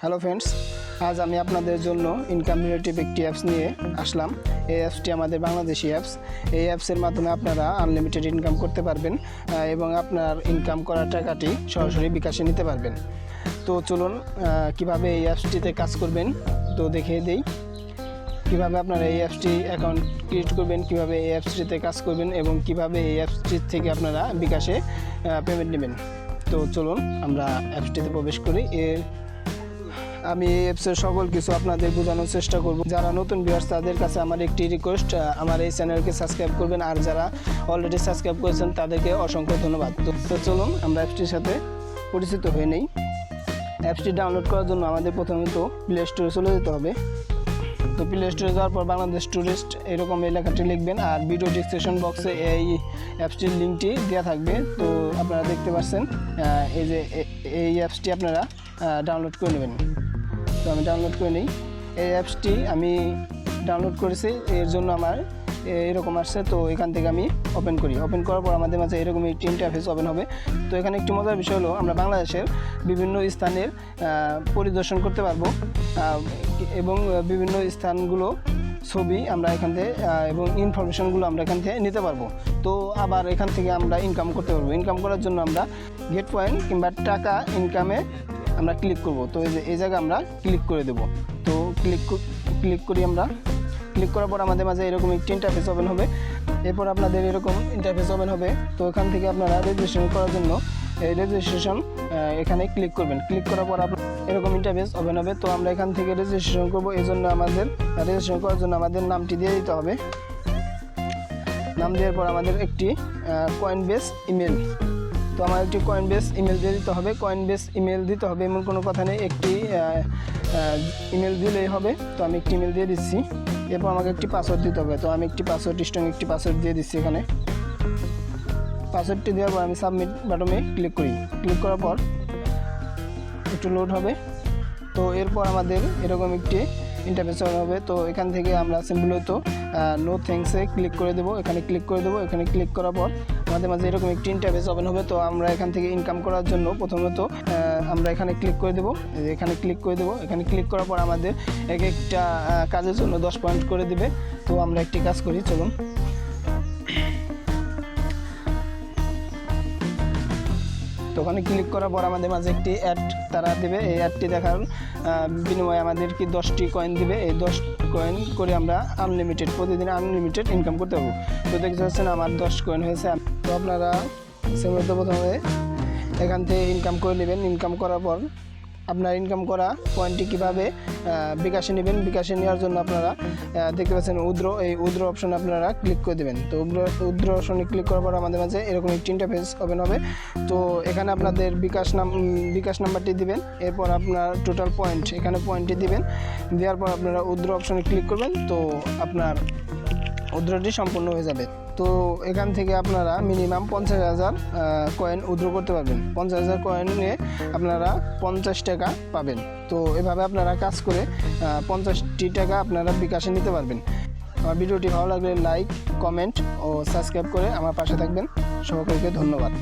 Hello friends, আজ আমি আপনাদের জন্য ইনকাম রিলেটিভ একটি অ্যাপস নিয়ে আসলাম। এই অ্যাপসটি আমাদের বাংলাদেশি অ্যাপস। এই অ্যাপসের মাধ্যমে আপনারা আনলিমিটেড ইনকাম করতে পারবেন এবং আপনার ইনকাম করা টাকাটি সরাসরি বিকাশে নিতে পারবেন। তো চলুন কিভাবে এই অ্যাপসটিতে কাজ করবেন তো দেখিয়ে দেই। কিভাবে আপনারা এই অ্যাপসটি অ্যাকাউন্ট ক্রিয়েট করবেন, কিভাবে এই অ্যাপসটিতে কাজ করবেন এবং কিভাবে এই অ্যাপসটির থেকে আপনারা বিকাশে পেমেন্ট নেবেন। তো চলুন আমরা অ্যাপসটিতে প্রবেশ করি। আমি এই অ্যাপসের সকল কিছু আপনাদের বোঝানোর চেষ্টা করব। যারা নতুন ভিউয়ার্স তাদের কাছে আমার একটি রিকোয়েস্ট, আমার এই চ্যানেলকে সাবস্ক্রাইব করবেন, আর যারা অলরেডি সাবস্ক্রাইব করেছেন তাদেরকে অসংখ্য ধন্যবাদ। তো চলুন আমরা অ্যাপসটির সাথে পরিচিত হয়ে নেই। অ্যাপসটি ডাউনলোড করার জন্য আমাদের প্রথমত প্লে স্টোরে চলে যেতে হবে। তো প্লে স্টোরে যাওয়ার পর বাংলাদেশ টুরিস্ট এরকম এই লেখাটি লিখবেন, আর ভিডিও ডিসক্রিপশন বক্সে এই অ্যাপসটির লিঙ্কটি দেওয়া থাকবে। তো আপনারা দেখতে পাচ্ছেন এই যে এই অ্যাপসটি আপনারা ডাউনলোড করে নেবেন। তো আমি ডাউনলোড করে নিই। এই অ্যাপসটি আমি ডাউনলোড করেছি, এর জন্য আমার এরকম আসছে। তো এখান থেকে আমি ওপেন করি। ওপেন করার পর আমাদের মাঝে এরকম একটি ইন্টারফেস ওপেন হবে। তো এখানে একটি মজার বিষয় হলো আমরা বাংলাদেশের বিভিন্ন স্থানের পরিদর্শন করতে পারবো এবং বিভিন্ন স্থানগুলো ছবি আমরা এখান থেকে এবং ইনফরমেশনগুলো আমরা এখান থেকে নিতে পারবো। তো আবার এখান থেকে আমরা ইনকাম করতে পারবো। ইনকাম করার জন্য আমরা গেট পয়েন্ট কিংবা টাকা ইনকামে আমরা ক্লিক করব। তো এই জায়গায় আমরা ক্লিক করে দেব। তো ক্লিক করি আমরা। ক্লিক করার পর আমাদের মাঝে এরকম একটি ইন্টারফেস ওপেন হবে। এরপর আপনাদের এরকম ইন্টারফেস ওপেন হবে। তো এখান থেকে আপনারা রেজিস্ট্রেশন করার জন্য এই রেজিস্ট্রেশন এখানে ক্লিক করবেন। ক্লিক করার পর আপনার এরকম ইন্টারফেস ওপেন হবে। তো আমরা এখান থেকে রেজিস্ট্রেশন করব। এই জন্য আমাদের রেজিস্ট্রেশন করার জন্য আমাদের নামটি দিয়ে দিতে হবে। নাম দেওয়ার পর আমাদের একটি কয়েনবেস ইমেল, তো আমার একটি কয়েনবেস ইমেল দিয়ে দিতে হবে। কয়েনবেস ইমেল দিতে হবে এমন কোনো কথা নেই, একটি ইমেল দিলেই হবে। তো আমি একটি ইমেল দিয়ে দিচ্ছি। এরপর আমাকে একটি পাসওয়ার্ড দিতে হবে। তো আমি একটি পাসওয়ার্ড, স্ট্রং একটি পাসওয়ার্ড দিয়ে দিচ্ছি। এখানে পাসওয়ার্ডটি দেওয়ার পর আমি সাবমিট বাটনে ক্লিক করি। ক্লিক করার পর একটু লোড হবে। তো এরপর আমাদের এরকম একটি ইন্টারফেস হবে। তো এখান থেকে আমরা সিম্পল হয়তো নো থ্যাঙ্কসে ক্লিক করে দেবো। এখানে ক্লিক করে দেবো। এখানে ক্লিক করার পর আমাদের মাঝে এরকম একটি ইন্টারফেস ওপেন হবে। তো আমরা এখান থেকে ইনকাম করার জন্য প্রথমত আমরা এখানে ক্লিক করে দেবো। এখানে ক্লিক করে দেবো। এখানে ক্লিক করার পর আমাদের এক একটা কাজের জন্য 10 পয়েন্ট করে দিবে। তো আমরা একটি কাজ করি, চলুন। তো ওখানে ক্লিক করার পর আমাদের মাঝে একটি অ্যাড তারা দেবে। এই অ্যাডটি দেখার বিনিময়ে আমাদেরকে 10টি কয়েন দিবে। এই 10 কয়েন করে আমরা আনলিমিটেড, প্রতিদিন আনলিমিটেড ইনকাম করতে পারবো। তো দেখতে পাচ্ছেন আমার 10 কয়েন হয়েছে। তো আপনারা সেমত প্রথমে এখান থেকে ইনকাম করে নেবেন। ইনকাম করার পর আপনার ইনকাম করা পয়েন্টটি কীভাবে বিকাশে নেবেন, বিকাশে নেওয়ার জন্য আপনারা দেখতে পাচ্ছেন এই উদ্র অপশনে আপনারা ক্লিক করে দেবেন। তো উদ্র অপশনে ক্লিক করার পর আমাদের মাঝে এরকম একটি ইন্টারফেস ওপেন হবে। তো এখানে আপনাদের বিকাশ নাম্বারটি দিবেন। এরপর আপনার টোটাল পয়েন্ট, এখানে পয়েন্টটি দিবেন। দেওয়ার পর আপনারা উদ্র অপশনে ক্লিক করবেন। তো আপনার উদ্রটি সম্পূর্ণ হয়ে যাবে। তো এখান থেকে আপনারা মিনিমাম 50,000 কয়েন উইথড্র করতে পারবেন। 50,000 কয়েনে আপনারা 50 টাকা পাবেন। তো এভাবে আপনারা কাজ করে 50টি টাকা আপনারা বিকাশে নিতে পারবেন। আমার ভিডিওটি ভালো লাগলে লাইক, কমেন্ট ও সাবস্ক্রাইব করে আমার পাশে থাকবেন। সকলকে ধন্যবাদ।